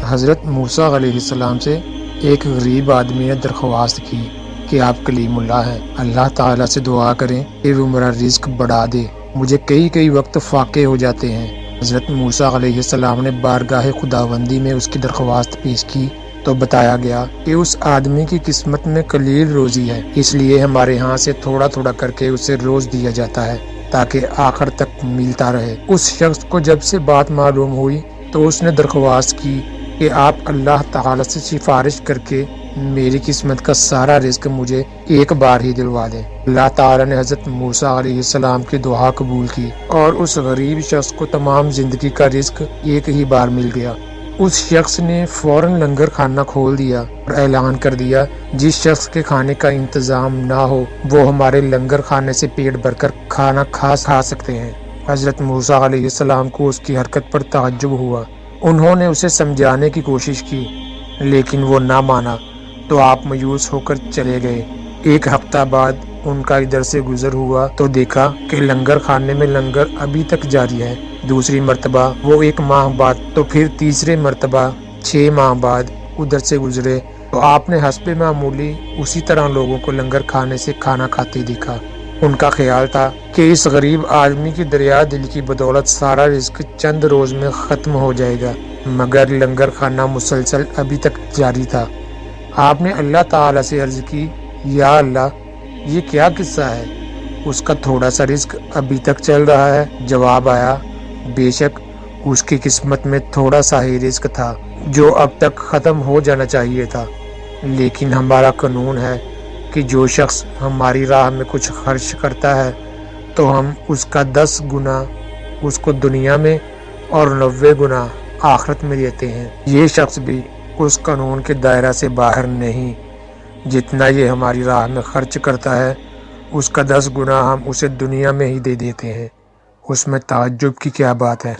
حضرت موسیٰ علیہ السلام سے ایک غریب آدمی نے درخواست کی کہ آپ کلیم اللہ ہیں، اللہ تعالیٰ سے دعا کریں کہ وہ میرا رزق بڑھا دے، مجھے کئی وقت فاقے ہو جاتے ہیں۔ حضرت موسیٰ علیہ السلام نے بارگاہ خداوندی میں اس کی درخواست پیش کی تو بتایا گیا کہ اس آدمی کی قسمت میں قلیل روزی ہے، اس لیے ہمارے ہاں سے تھوڑا تھوڑا کر کے اسے روز دیا جاتا ہے تاکہ آخر تک ملتا رہے۔ اس شخص کو جب سے بات معلوم ہوئی تو اس نے درخواست کی کہ آپ اللہ تعالیٰ سے سفارش کر کے میری قسمت کا سارا رزق مجھے ایک بار ہی دلوا دیں۔ اللہ تعالیٰ نے حضرت موسیٰ علیہ السلام کی دعا قبول کی اور اس غریب شخص کو تمام زندگی کا رزق ایک ہی بار مل گیا۔ اس شخص نے فوراً لنگر خانہ کھول دیا اور اعلان کر دیا، جس شخص کے کھانے کا انتظام نہ ہو وہ ہمارے لنگر خانے سے پیٹ بھر کر کھانا کھا سکتے ہیں۔ حضرت موسیٰ علیہ السلام کو اس کی حرکت پر تعجب ہوا۔ انہوں نے اسے سمجھانے کی کوشش کی لیکن وہ نہ مانا تو آپ مایوس ہو کر چلے گئے۔ ایک ہفتہ بعد ان کا ادھر سے گزر ہوا تو دیکھا کہ لنگر خانے میں لنگر ابھی تک جاری ہے۔ دوسری مرتبہ وہ 1 ماہ بعد تو پھر تیسرے مرتبہ 6 ماہ بعد ادھر سے گزرے تو آپ نے حسب معمولی اسی طرح لوگوں کو لنگر کھانے سے کھانا کھاتے دیکھا۔ ان کا خیال تھا کہ اس غریب آدمی کی دریا دل کی بدولت سارا رزق چند روز میں ختم ہو جائے گا، مگر لنگر خانہ مسلسل ابھی تک جاری تھا۔ آپ نے اللہ تعالیٰ سے عرض کی، یا اللہ یہ کیا قصہ ہے؟ اس کا تھوڑا سا رزق ابھی تک چل رہا ہے۔ جواب آیا، بے شک اس کی قسمت میں تھوڑا سا ہی رزق تھا جو اب تک ختم ہو جانا چاہیے تھا، لیکن ہمارا قانون ہے کہ جو شخص ہماری راہ میں کچھ خرچ کرتا ہے تو ہم اس کا 10 گنا اس کو دنیا میں اور 90 گنا آخرت میں دیتے ہیں۔ یہ شخص بھی اس قانون کے دائرہ سے باہر نہیں۔ جتنا یہ ہماری راہ میں خرچ کرتا ہے اس کا 10 گنا ہم اسے دنیا میں ہی دے دیتے ہیں۔ اس میں تعجب کی کیا بات ہے؟